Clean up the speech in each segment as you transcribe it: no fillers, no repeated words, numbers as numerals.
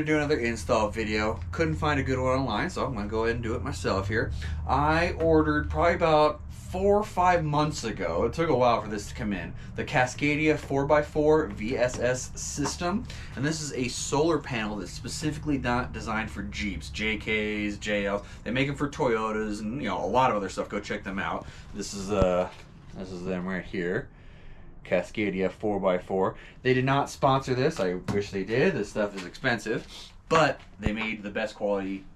Do another install video. Couldn't find a good one online, so I'm gonna go ahead and do it myself here. I ordered probably about 4 or 5 months ago. It took a while for this to come in. The Cascadia 4x4 VSS system, and this is a solar panel that's specifically not designed for Jeeps, JKs, JLs. They make them for Toyotas and a lot of other stuff. Go check them out. This is them right here. Cascadia 4x4. They did not sponsor this. I wish they did. This stuff is expensive, but they made the best quality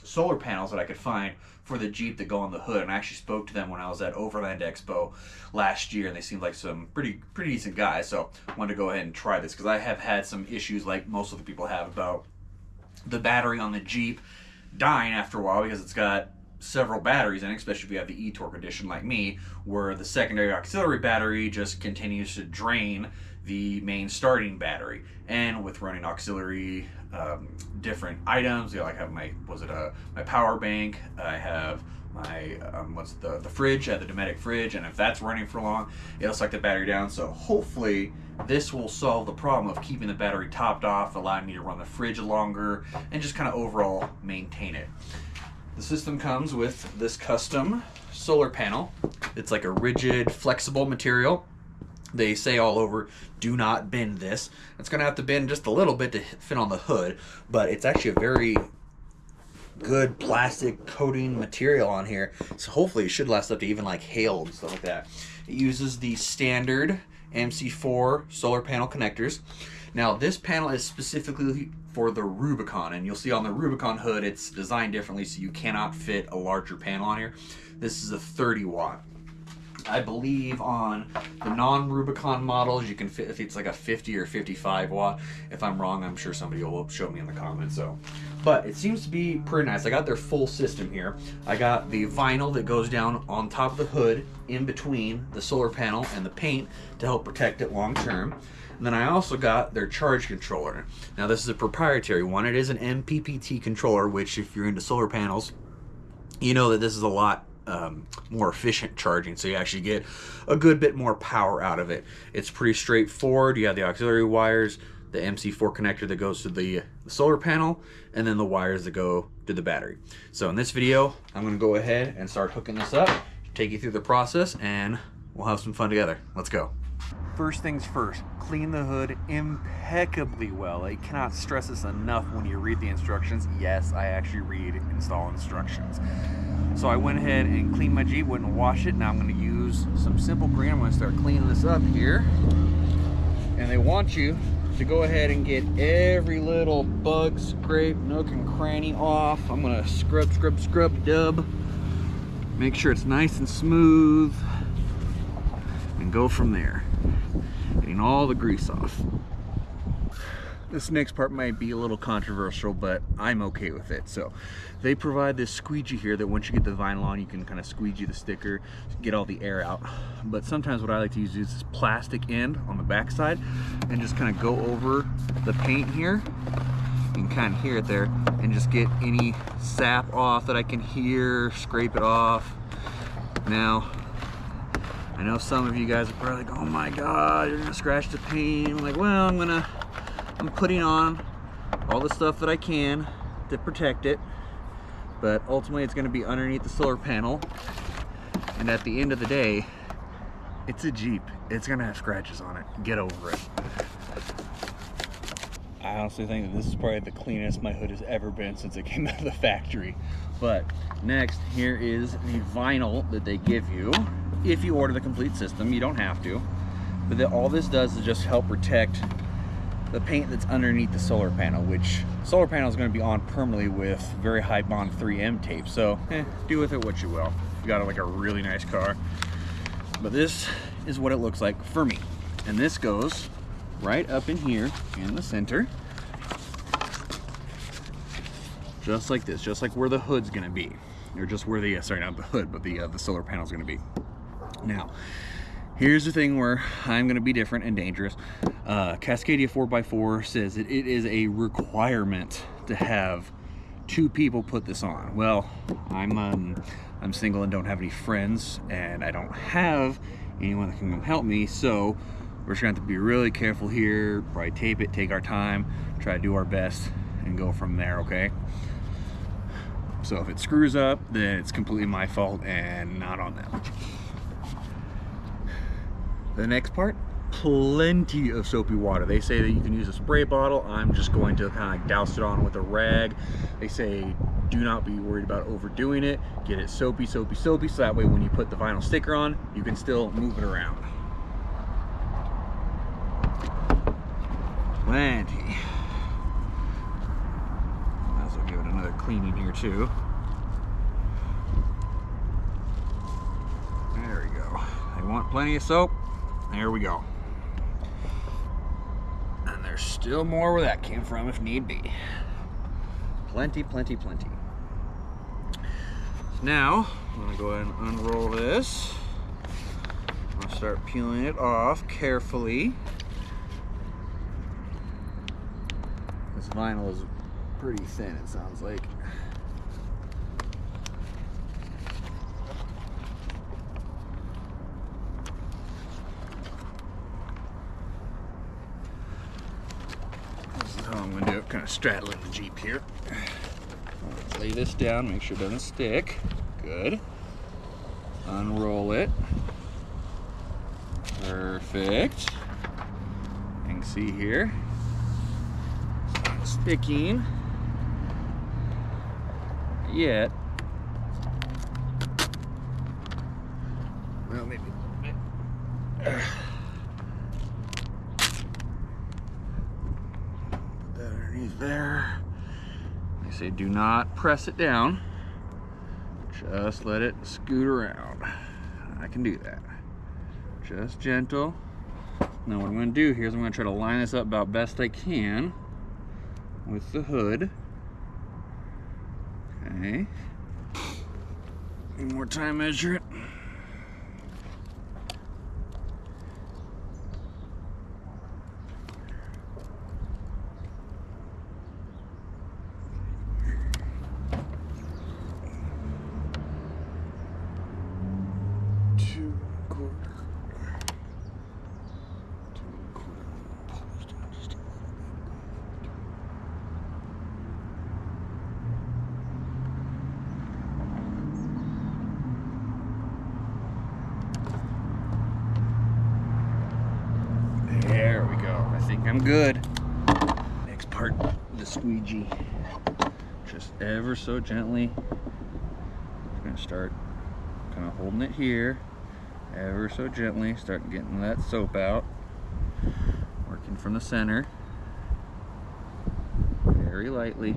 solar panels that I could find for the Jeep that go on the hood. And I actually spoke to them when I was at Overland Expo last year, and they seemed like some pretty decent guys. So I wanted to go ahead and try this because I have had some issues, like most of the people have, about the battery on the Jeep dying after a while because it's got several batteries in it, especially if you have the e-torque edition like me, where the secondary auxiliary battery just continues to drain the main starting battery. And with running auxiliary different items, like I have my power bank, I have my the fridge, I have the Dometic fridge, and if that's running for long, it'll suck the battery down. So hopefully this will solve the problem of keeping the battery topped off, allowing me to run the fridge longer, and just kind of overall maintain it. The system comes with this custom solar panel. It's like a rigid, flexible material. They say all over, do not bend this. It's gonna have to bend just a little bit to fit on the hood, but it's actually a very good plastic coating material on here. So hopefully it should last up to even like hail and stuff like that. It uses the standard MC4 solar panel connectors. Now this panel is specifically for the Rubicon, and you'll see on the Rubicon hood it's designed differently, so you cannot fit a larger panel on here. This is a 30 watt. I believe on the non-Rubicon models you can fit, if it's like a 50 or 55 watt. If I'm wrong, I'm sure somebody will show me in the comments. But it seems to be pretty nice. I got their full system here. I got the vinyl that goes down on top of the hood in between the solar panel and the paint to help protect it long term. And then I also got their charge controller. Now this is a proprietary one. It is an MPPT controller, which if you're into solar panels, you know that this is a lot more efficient charging, so you actually get a good bit more power out of it. It's pretty straightforward. You have the auxiliary wires, the MC4 connector that goes to the solar panel, and then the wires that go to the battery. So in this video, I'm going to go ahead and start hooking this up, take you through the process, and we'll have some fun together. Let's go. First things first, clean the hood impeccably well. I cannot stress this enough when you read the instructions. Yes, I actually read install instructions. So I went ahead and cleaned my Jeep, went and washed it. Now I'm going to use some simple green. I'm going to start cleaning this up here. And they want you to go ahead and get every little bug, scrape, nook and cranny off. I'm going to scrub, dub. Make sure it's nice and smooth. And go from there. Getting all the grease off. This next part might be a little controversial, but I'm okay with it. So they provide this squeegee here that once you get the vinyl on, you can kind of squeegee the sticker, get all the air out. But sometimes what I like to use is this plastic end on the back side and just kind of go over the paint here. You can kind of hear it there, and just get any sap off that I can hear, scrape it off. Now, I know some of you guys are probably like, oh my God, you're gonna scratch the paint. I'm like, well, I'm putting on all the stuff that I can to protect it, but ultimately it's gonna be underneath the solar panel. And at the end of the day, it's a Jeep. It's gonna have scratches on it. Get over it. I honestly think that this is probably the cleanest my hood has ever been since it came out of the factory. But next, here is the vinyl that they give you. If you order the complete system, you don't have to. But all this does is just help protect the paint that's underneath the solar panel, which solar panel is going to be on permanently with very high bond 3M tape. So do with it what you will. You got like a really nice car. But this is what it looks like for me. And this goes right up in here in the center. Just like this, just like where the hood's going to be. Or just where the, sorry, not the hood, but the solar panel is going to be. Now, here's the thing where I'm going to be different and dangerous. Cascadia 4x4 says that it is a requirement to have 2 people put this on. Well, I'm single and don't have any friends, and I don't have anyone that can come help me, so We're just gonna have to be really careful here, probably tape it, take our time, try to do our best, and go from there, okay? So if it screws up, then it's completely my fault and not on them. The next part, plenty of soapy water. They say that you can use a spray bottle. I'm just going to kind of like douse it on with a rag. They say do not be worried about overdoing it. Get it soapy, soapy, soapy, so that way when you put the vinyl sticker on, you can still move it around. Plenty. Might as well give it another cleaning here too. There we go. They want plenty of soap. There we go. And there's still more where that came from if need be. Plenty, plenty, plenty. So now, I'm gonna go ahead and unroll this. I'm gonna start peeling it off carefully. This vinyl is pretty thin, it sounds like. This is how I'm going to do it, kind of straddling the Jeep here. Let's lay this down, make sure it doesn't stick. Good. Unroll it. Perfect. You can see here. Sticking yet. Well, maybe a little bit. Put that underneath there. They say do not press it down. Just let it scoot around. I can do that. Just gentle. Now what I'm going to do here is I'm going to try to line this up about best I can with the hood. Okay. One more time, measure it. There we go. I think I'm good. Next part, the squeegee. Just ever so gently. I'm gonna start kind of holding it here. Ever so gently, start getting that soap out. Working from the center. Very lightly.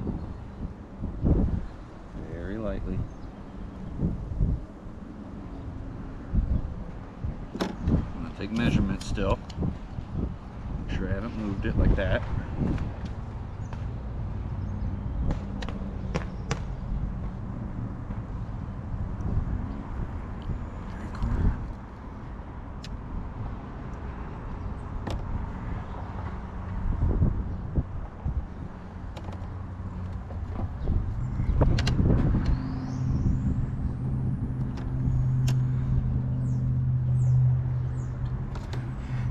Very lightly. I'm gonna take measurements still. Make sure I haven't moved it like that.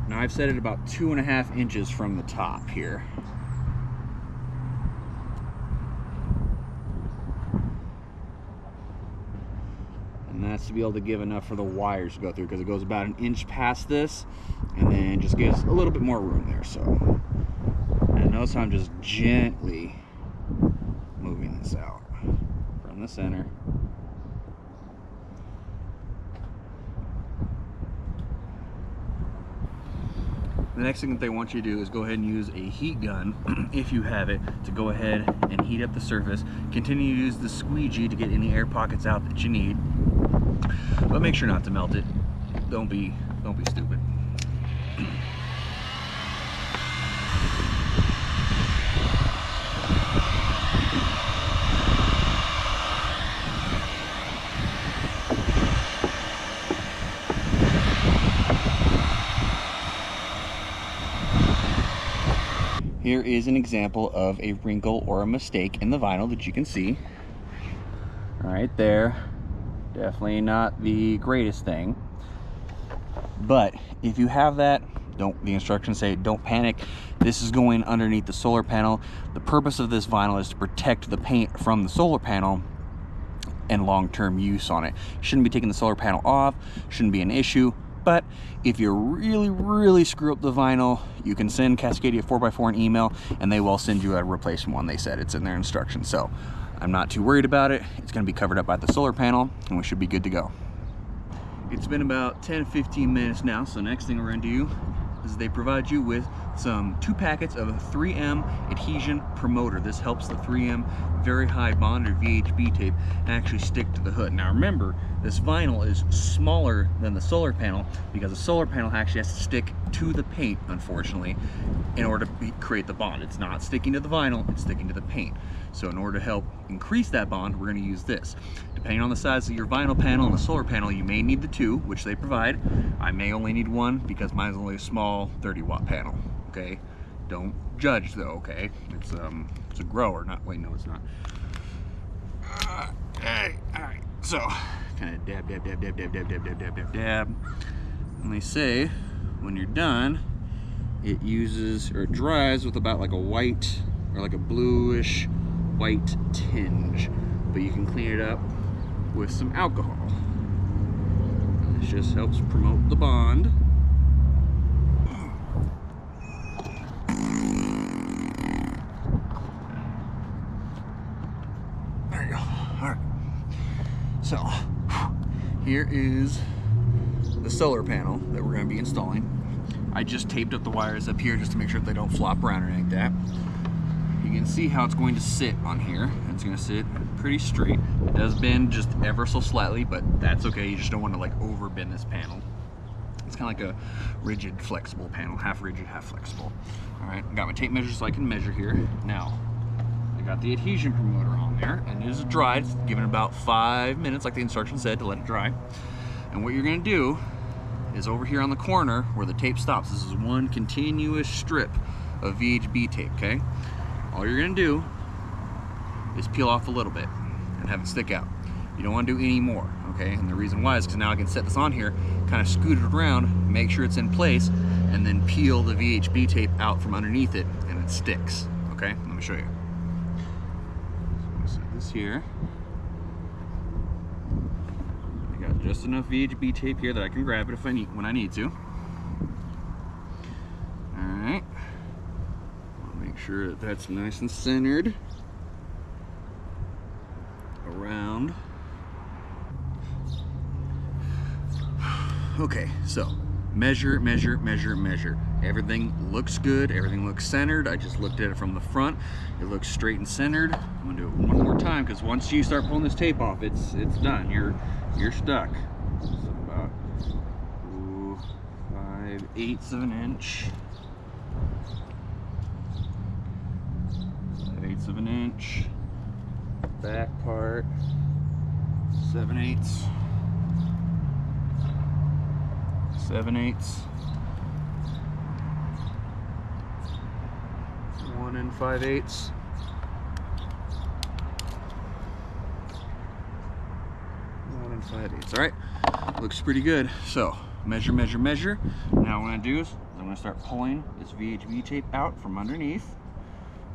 Now I've set it about 2.5 inches from the top here. And that's to be able to give enough for the wires to go through, because it goes about 1 inch past this and then just gives a little bit more room there. So, and notice how I'm just gently moving this out from the center. The next thing that they want you to do is go ahead and use a heat gun, if you have it, to go ahead and heat up the surface. Continue to use the squeegee to get any air pockets out that you need, but make sure not to melt it. Don't be stupid. Here is an example of a wrinkle or a mistake in the vinyl that you can see. Right there. Definitely not the greatest thing. But if you have that, The instructions say don't panic. This is going underneath the solar panel. The purpose of this vinyl is to protect the paint from the solar panel and long-term use on it. Shouldn't be taking the solar panel off, shouldn't be an issue. But if you really screw up the vinyl, you can send Cascadia 4x4 an email and they will send you a replacement one. They said it's in their instructions. So I'm not too worried about it. It's going to be covered up by the solar panel and we should be good to go. It's been about 10-15 minutes now, so next thing we're going to do is they provide you with 2 packets of 3M adhesion promoter. This helps the 3M very high bond or VHB tape actually stick to the hood. Now remember, this vinyl is smaller than the solar panel because the solar panel actually has to stick to the paint, unfortunately, in order to create the bond. It's not sticking to the vinyl, it's sticking to the paint. So in order to help increase that bond, we're going to use this. Depending on the size of your vinyl panel and the solar panel, you may need the 2, which they provide. I may only need 1 because mine's only a small 30-watt panel. Okay, don't judge though. Okay, it's a grower. Not wait, no, it's not. Okay, all right. So kind of dab. And they say when you're done, it uses or it dries with about like a white or like a bluish white tinge, but you can clean it up with some alcohol. This just helps promote the bond. There you go. All right. So here is the solar panel that we're going to be installing. I just taped up the wires up here just to make sure that they don't flop around or anything like that. You can see how it's going to sit on here. It's going to sit pretty straight. It does bend just ever so slightly, but that's okay. You just don't want to like over bend this panel. It's kind of like a rigid, flexible panel, half rigid, half flexible. All right, I got my tape measure so I can measure here. Now, I got the adhesion promoter on there, and it is dried. It's given about 5 minutes, like the instructions said, to let it dry. And what you're going to do is over here on the corner where the tape stops. This is one continuous strip of VHB tape, okay? All you're gonna do is peel off a little bit and have it stick out. You don't want to do any more, okay? And the reason why is because now I can set this on here, kind of scoot it around, make sure it's in place, and then peel the VHB tape out from underneath it, and it sticks, okay? Let me show you. So I'm gonna set this here. I got just enough VHB tape here that I can grab it if I need, when I need to. All right. Make sure that that's nice and centered around. Okay, so measure. Everything looks good, everything looks centered. I just looked at it from the front. It looks straight and centered. I'm gonna do it one more time because once you start pulling this tape off, it's done. You're stuck. So about 5/8 of an inch. 5/8 of an inch. Back part 7/8. 7/8. 1 5/8. 1 5/8. All right, looks pretty good. So measure. Now what I'm gonna do is I'm gonna start pulling this VHB tape out from underneath,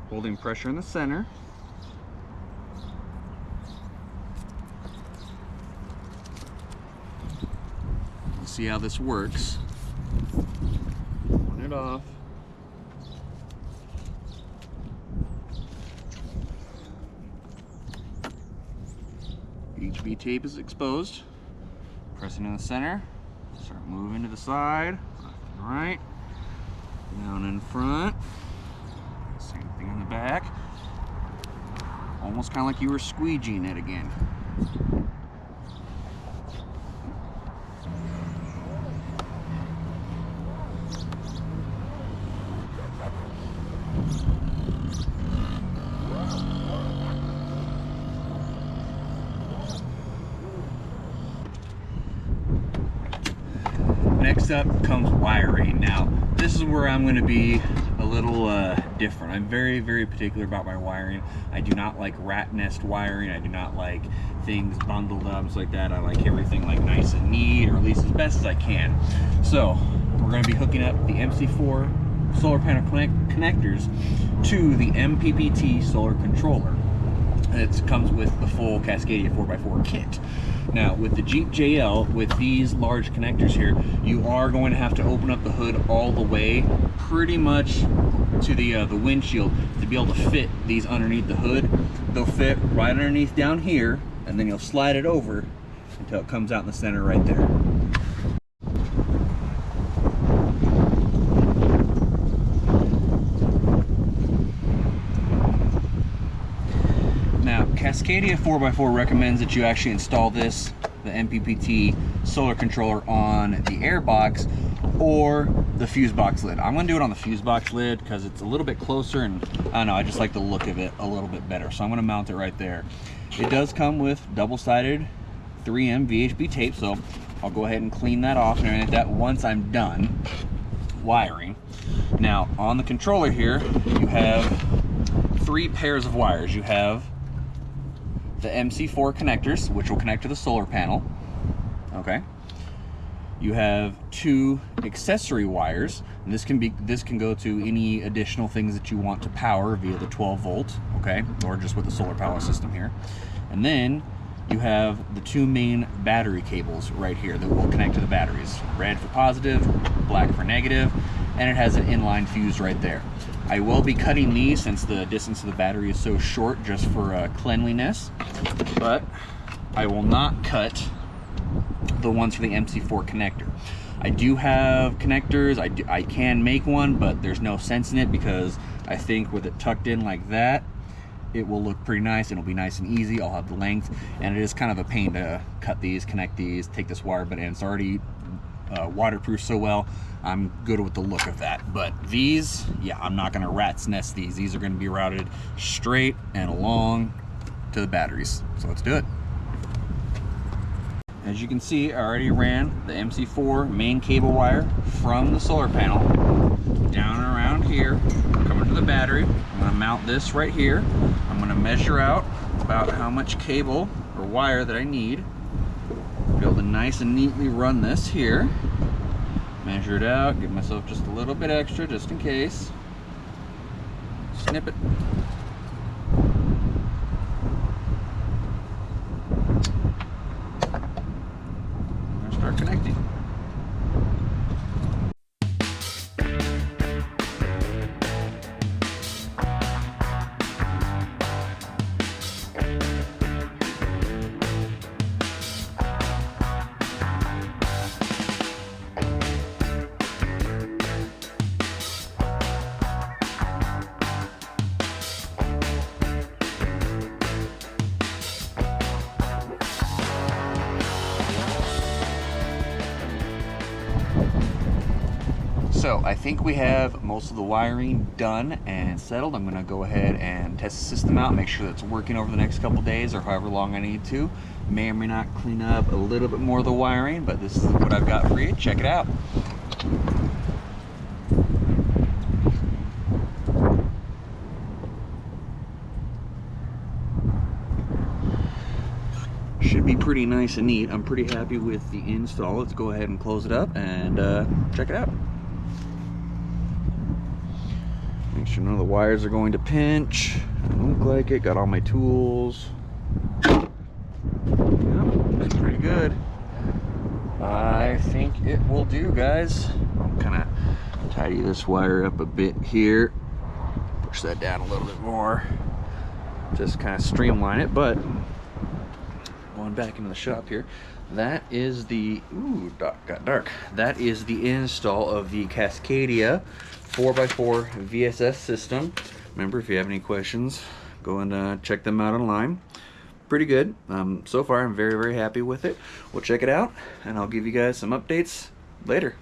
holding pressure in the center. See how this works. Pulling it off. VHB tape is exposed. Pressing in the center. Start moving to the side. Left and right. Down in front. Same thing in the back. Almost kind of like you were squeegeeing it again. Next up comes wiring. Now, this is where I'm going to be a little different. I'm very, very particular about my wiring. I do not like rat nest wiring. I do not like things bundled up like that. I like everything like nice and neat, or at least as best as I can. So, we're going to be hooking up the MC4 solar panel connectors to the MPPT solar controller. And it comes with the full Cascadia 4x4 kit. Now, with the Jeep JL, with these large connectors here, you are going to have to open up the hood all the way, pretty much to the windshield, to be able to fit these underneath the hood. They'll fit right underneath down here, and then you'll slide it over until it comes out in the center right there. Now, Cascadia 4x4 recommends that you actually install this, the MPPT solar controller, on the air box or the fuse box lid. I'm gonna do it on the fuse box lid because it's a little bit closer, and I don't know, I just like the look of it a little bit better. So I'm gonna mount it right there. It does come with double-sided 3M VHB tape, so I'll go ahead and clean that off and everything like that once I'm done wiring. Now, on the controller here, you have 3 pairs of wires. You have the MC4 connectors, which will connect to the solar panel. Okay. You have 2 accessory wires, and this can go to any additional things that you want to power via the 12 volt, okay, or just with the solar power system here. And then you have the 2 main battery cables right here that will connect to the batteries. Red for positive, black for negative, and it has an inline fuse right there. I will be cutting these since the distance of the battery is so short, just for cleanliness, but I will not cut the ones for the MC4 connector. I do have connectors. I can make one, but there's no sense in it because I think with it tucked in like that, it will look pretty nice. It'll be nice and easy. I'll have the length, and it is kind of a pain to cut these, connect these, take this wire, but it's already waterproof so well, I'm good with the look of that. But these, yeah, I'm not gonna rat's nest these. These are gonna be routed straight and along to the batteries. So let's do it. As you can see, I already ran the MC4 main cable wire from the solar panel down and around here, coming to the battery. I'm gonna mount this right here. I'm gonna measure out about how much cable or wire that I need. Be able to nice and neatly run this here. Measure it out, give myself just a little bit extra just in case. Snip it. I'm gonna start connecting. So I think we have most of the wiring done and settled. I'm gonna go ahead and test the system out, make sure that it's working over the next couple days or however long I need to. May or may not clean up a little bit more of the wiring, but this is what I've got for you. Check it out. Should be pretty nice and neat. I'm pretty happy with the install. Let's go ahead and close it up and check it out. Make sure none of the wires are going to pinch. Doesn't look like it. Got all my tools. Yep, looks pretty good. I think it will do, guys. I'm kind of tidy this wire up a bit here. Push that down a little bit more. Just kind of streamline it, but going back into the shop here, that is the got dark. That is the install of the Cascadia 4x4 VSS system. Remember, if you have any questions, go and check them out online. Pretty good. So far I'm very happy with it. We'll check it out and I'll give you guys some updates later.